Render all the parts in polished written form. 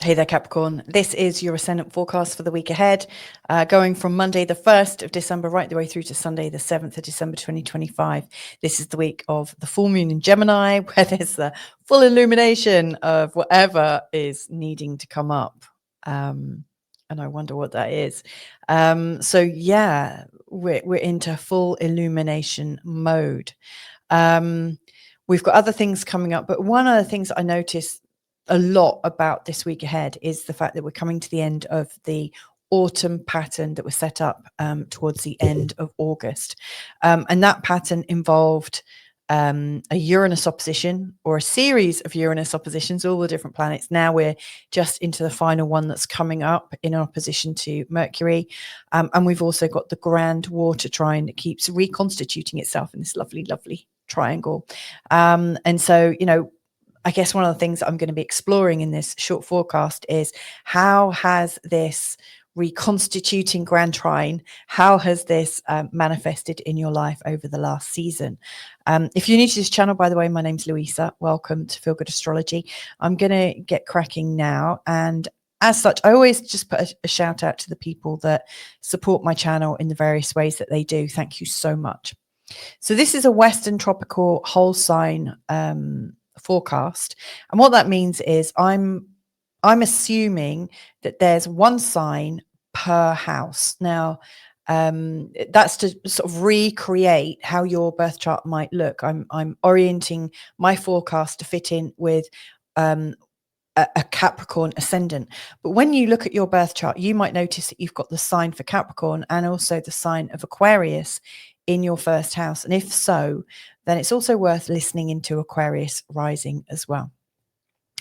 Hey there, Capricorn. This is your Ascendant forecast for the week ahead, going from Monday, the 1st of December, right the way through to Sunday, the 7th of December, 2025. This is the week of the full moon in Gemini, where there's the full illumination of whatever is needing to come up. And I wonder what that is. So yeah, we're into full illumination mode. We've got other things coming up, but one of the things I noticed a lot about this week ahead is the fact that we're coming to the end of the autumn pattern that was set up towards the end of August. And that pattern involved a Uranus opposition, or a series of Uranus oppositions, all the different planets. Now we're just into the final one that's coming up in opposition to Mercury. And we've also got the grand water trine that keeps reconstituting itself in this lovely, lovely triangle. And so, you know, I guess one of the things that I'm going to be exploring in this short forecast is how has this reconstituting grand trine, how has this manifested in your life over the last season? If you're new to this channel, by the way, my name's Louisa. Welcome to Feel Good Astrology. I'm going to get cracking now. And as such, I always just put a shout out to the people that support my channel in the various ways that they do. Thank you so much. So this is a Western tropical whole sign forecast, and what that means is I'm assuming that there's one sign per house. Now that's to sort of recreate how your birth chart might look. I'm orienting my forecast to fit in with a Capricorn ascendant. But when you look at your birth chart, you might notice that you've got the sign for Capricorn and also the sign of Aquarius in your first house. And if so, then it's also worth listening into Aquarius rising as well.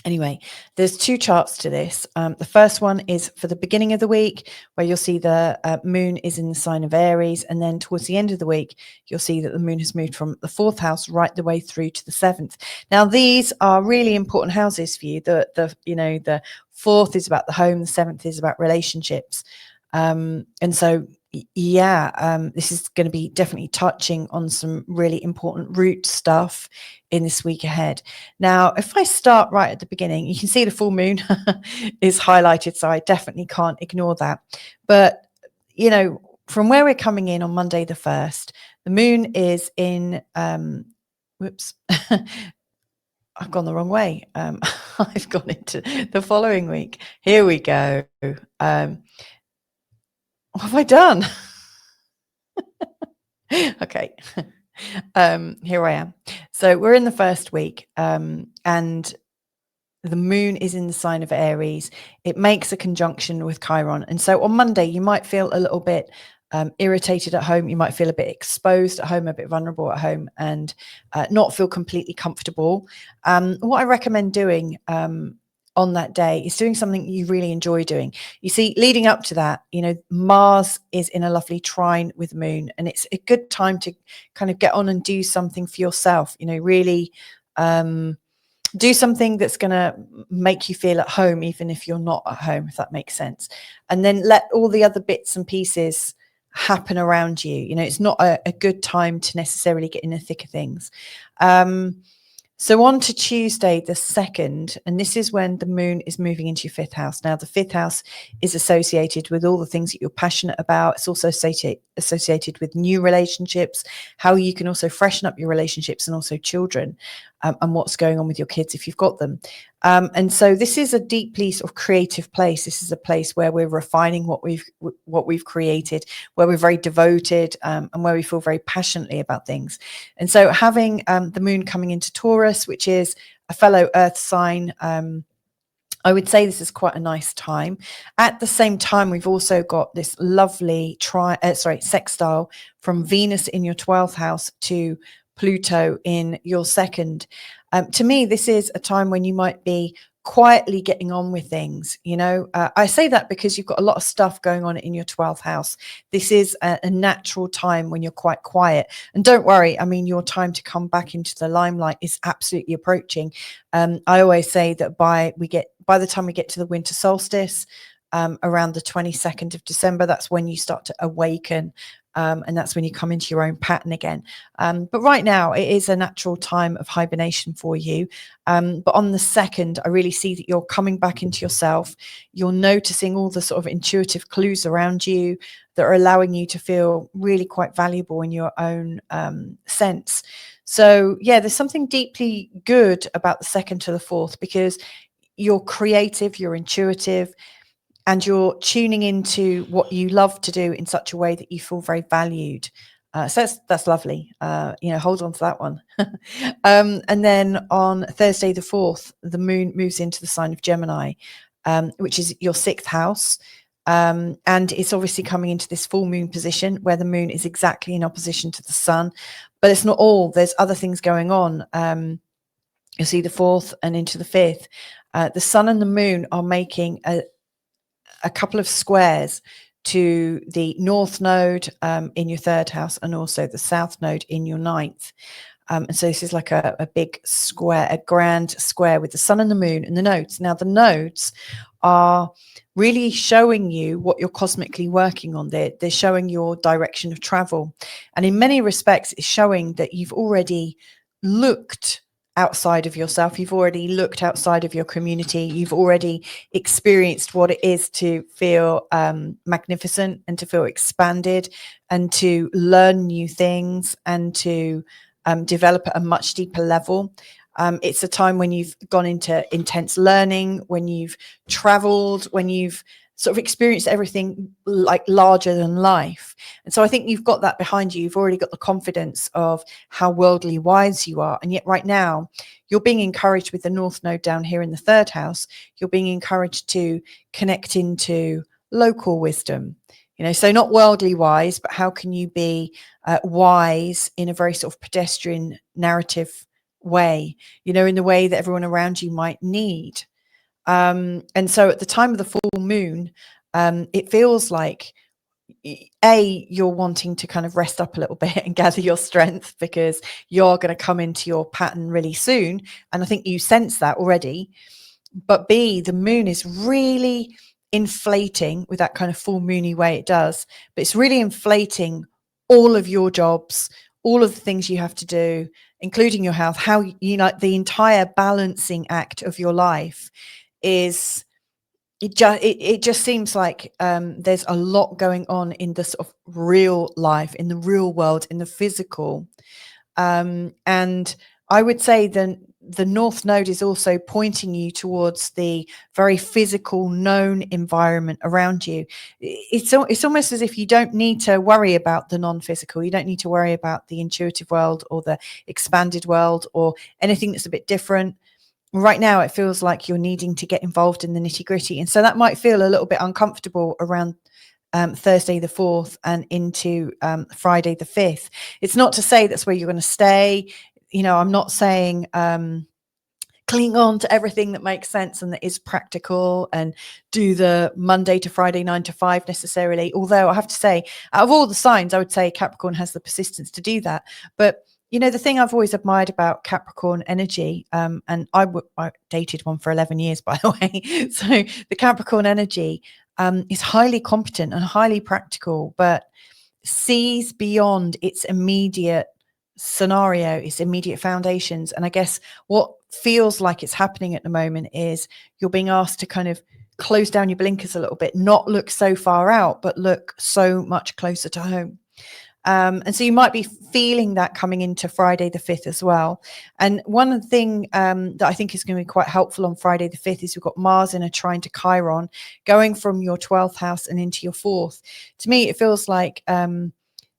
Anyway, there's two charts to this. The first one is for the beginning of the week, where you'll see the moon is in the sign of Aries. And then towards the end of the week, you'll see that the moon has moved from the 4th house right the way through to the 7th. Now, these are really important houses for you. The 4th is about the home, the 7th is about relationships. And so this is going to be definitely touching on some really important root stuff in this week ahead. Now, if I start right at the beginning, you can see the full moon is highlighted, so I definitely can't ignore that. But, you know, from where we're coming in on Monday the 1st, the moon is in, whoops, I've gone the wrong way. I've gone into the following week. Here we go. What have I done? Okay. Here I am. So we're in the first week, and the moon is in the sign of Aries. It makes a conjunction with Chiron. And so on Monday, you might feel a little bit irritated at home. You might feel a bit exposed at home, a bit vulnerable at home, and not feel completely comfortable. What I recommend doing on that day is doing something you really enjoy doing. You see, leading up to that, you know, Mars is in a lovely trine with Moon, and it's a good time to kind of get on and do something for yourself, you know, really do something that's going to make you feel at home, even if you're not at home, if that makes sense. And then let all the other bits and pieces happen around you. You know, it's not a good time to necessarily get in the thick of things. So on to Tuesday, the 2nd, and this is when the moon is moving into your 5th house. Now, the 5th house is associated with all the things that you're passionate about. It's also associated with new relationships, how you can also freshen up your relationships, and also children, and what's going on with your kids if you've got them. And so this is a deeply sort of creative place. This is a place where we're refining what we've created, where we're very devoted, and where we feel very passionately about things. And so having the moon coming into Taurus, which is a fellow earth sign, I would say this is quite a nice time. At the same time, we've also got this lovely sextile from Venus in your 12th house to Pluto in your 2nd. To me, this is a time when you might be quietly getting on with things. You know, I say that because you've got a lot of stuff going on in your 12th house. This is a natural time when you're quite quiet. And don't worry, I mean, your time to come back into the limelight is absolutely approaching. I always say that by the time we get to the winter solstice, around the 22nd of December, that's when you start to awaken And that's when you come into your own pattern again. But right now, it is a natural time of hibernation for you. But on the 2nd, I really see that you're coming back into yourself. You're noticing all the sort of intuitive clues around you that are allowing you to feel really quite valuable in your own sense. So, yeah, there's something deeply good about the 2nd to the 4th, because you're creative, you're intuitive, and you're tuning into what you love to do in such a way that you feel very valued. So that's lovely. Hold on to that one. And then on Thursday the 4th, the moon moves into the sign of Gemini, which is your 6th house. And it's obviously coming into this full moon position where the moon is exactly in opposition to the sun. But it's not all. There's other things going on. You'll see the 4th and into the 5th. The sun and the moon are making a couple of squares to the north node in your 3rd house, and also the south node in your 9th. And so this is like a big square, a grand square with the sun and the moon and the nodes. Now, the nodes are really showing you what you're cosmically working on. They're showing your direction of travel. And in many respects, it's showing that you've already looked outside of yourself. You've already looked outside of your community. You've already experienced what it is to feel magnificent and to feel expanded and to learn new things and to develop at a much deeper level. It's a time when you've gone into intense learning, when you've traveled, when you've sort of experienced everything like larger than life. And so I think you've got that behind you. You've already got the confidence of how worldly wise you are. And yet right now you're being encouraged with the north node down here in the 3rd house. You're being encouraged to connect into local wisdom, so not worldly wise, but how can you be wise in a very sort of pedestrian narrative way, in the way that everyone around you might need. And so at the time of the full moon, it feels like you're wanting to kind of rest up a little bit and gather your strength, because you're going to come into your pattern really soon. And I think you sense that already. But B, the moon is really inflating with that kind of full moony way it does. But it's really inflating all of your jobs, all of the things you have to do, including your health, how the entire balancing act of your life is. It just seems like there's a lot going on in the sort of real life, in the real world, in the physical. And I would say then the north node is also pointing you towards the very physical, known environment around you. It's almost as if you don't need to worry about the non-physical. You don't need to worry about the intuitive world or the expanded world or anything that's a bit different. Right now, it feels like you're needing to get involved in the nitty-gritty. And so that might feel a little bit uncomfortable around Thursday the 4th and into Friday the 5th. It's not to say that's where you're going to stay. I'm not saying cling on to everything that makes sense and that is practical and do the Monday to Friday 9 to 5 necessarily. Although I have to say, out of all the signs, I would say Capricorn has the persistence to do that. But the thing I've always admired about Capricorn energy, and I dated one for 11 years, by the way. So the Capricorn energy is highly competent and highly practical, but sees beyond its immediate scenario, its immediate foundations. And I guess what feels like it's happening at the moment is you're being asked to kind of close down your blinkers a little bit, not look so far out, but look so much closer to home. And so you might be feeling that coming into Friday the 5th as well. And one thing that I think is going to be quite helpful on Friday the 5th is we've got Mars in a trine to Chiron going from your 12th house and into your 4th. To me, it feels like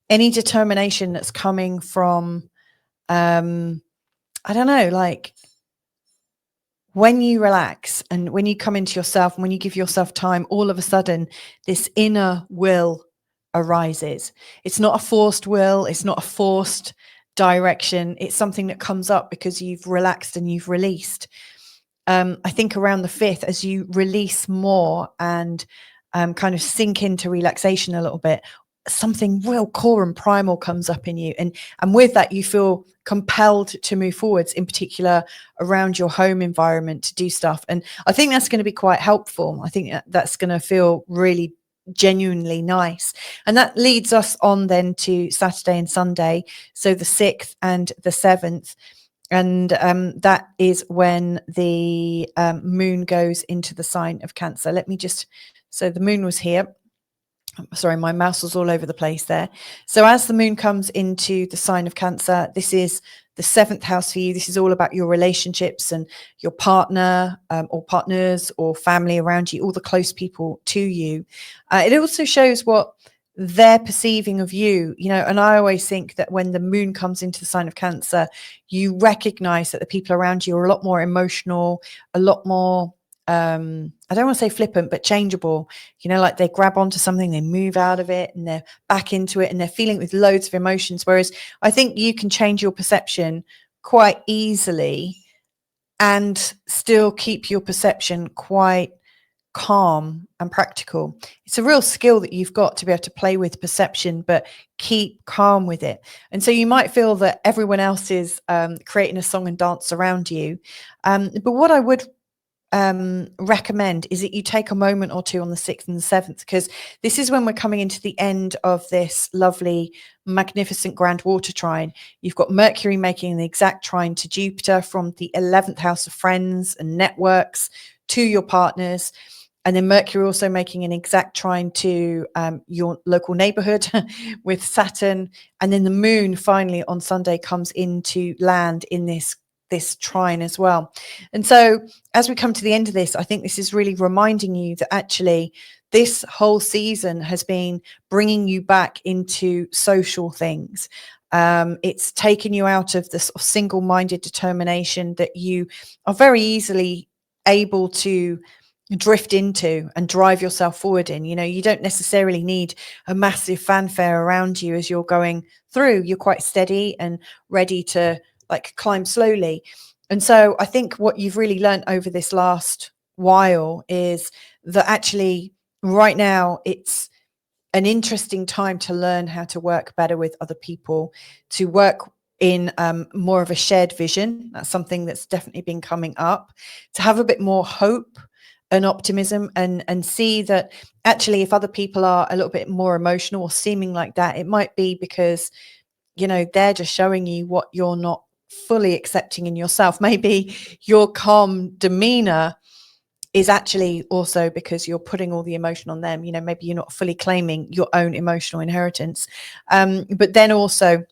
any determination that's coming from, I don't know, like when you relax and when you come into yourself and when you give yourself time, all of a sudden this inner will arises. It's not a forced will. It's not a forced direction. It's something that comes up because you've relaxed and you've released. I think around the 5th, as you release more and kind of sink into relaxation a little bit, something real core and primal comes up in you. And with that, you feel compelled to move forwards, in particular around your home environment, to do stuff. And I think that's going to be quite helpful. I think that's going to feel really genuinely nice. And that leads us on then to Saturday and Sunday, so the 6th and the 7th. And that is when the moon goes into the sign of Cancer. Let me just, so the moon was here. Sorry, my mouse was all over the place there. So as the moon comes into the sign of Cancer, this is the 7th house for you. This is all about your relationships and your partner or partners or family around you, all the close people to you. It also shows what they're perceiving of you, you know, and I always think that when the moon comes into the sign of Cancer, you recognize that the people around you are a lot more emotional, a lot more I don't want to say flippant, but changeable, you know, like they grab onto something, they move out of it and they're back into it and they're feeling with loads of emotions. Whereas I think you can change your perception quite easily and still keep your perception quite calm and practical. It's a real skill that you've got to be able to play with perception, but keep calm with it. And so you might feel that everyone else is creating a song and dance around you. But what I would recommend is that you take a moment or two on the 6th and the 7th, because this is when we're coming into the end of this lovely, magnificent grand water trine. You've got Mercury making an exact trine to Jupiter from the 11th house of friends and networks to your partners. And then Mercury also making an exact trine to your local neighborhood with Saturn. And then the moon finally on Sunday comes into land in this trine as well. And so as we come to the end of this, I think this is really reminding you that actually this whole season has been bringing you back into social things. It's taken you out of this single-minded determination that you are very easily able to drift into and drive yourself forward in. You know, you don't necessarily need a massive fanfare around you as you're going through. You're quite steady and ready to like climb slowly. And so I think what you've really learned over this last while is that actually right now it's an interesting time to learn how to work better with other people, to work in more of a shared vision. That's something that's definitely been coming up, to have a bit more hope and optimism, and see that actually if other people are a little bit more emotional or seeming like that, it might be because, you know, they're just showing you what you're not fully accepting in yourself. Maybe your calm demeanor is actually also because you're putting all the emotion on them. You know, maybe you're not fully claiming your own emotional inheritance. But then also,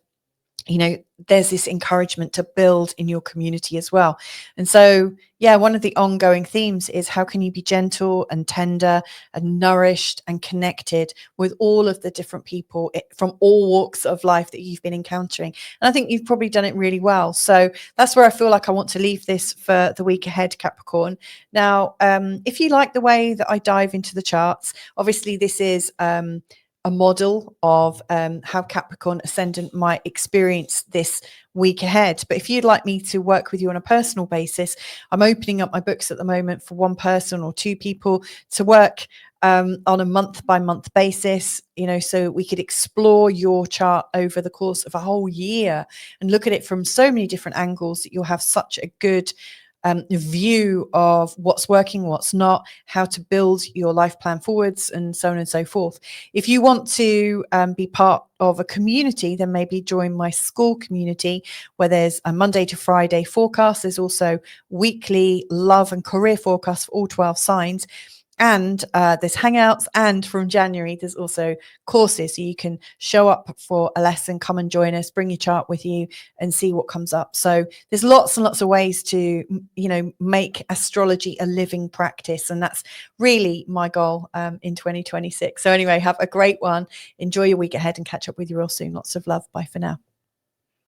you know, there's this encouragement to build in your community as well. And so, yeah, one of the ongoing themes is how can you be gentle and tender and nourished and connected with all of the different people from all walks of life that you've been encountering. And I think you've probably done it really well. So that's where I feel like I want to leave this for the week ahead, Capricorn. Now, if you like the way that I dive into the charts, obviously this is a model of how Capricorn Ascendant might experience this week ahead. But if you'd like me to work with you on a personal basis, I'm opening up my books at the moment for one person or two people to work on a month-by-month basis, you know, so we could explore your chart over the course of a whole year and look at it from so many different angles that you'll have such a good view of what's working, what's not, how to build your life plan forwards, and so on and so forth. If you want to be part of a community, then maybe join my school community where there's a Monday to Friday forecast. There's also weekly love and career forecasts for all 12 signs. And there's hangouts, and from January there's also courses, so you can show up for a lesson, come and join us, bring your chart with you and see what comes up. So there's lots and lots of ways to, you know, make astrology a living practice, and that's really my goal in 2026. So anyway, have a great one, enjoy your week ahead, and catch up with you real soon. Lots of love. Bye for now.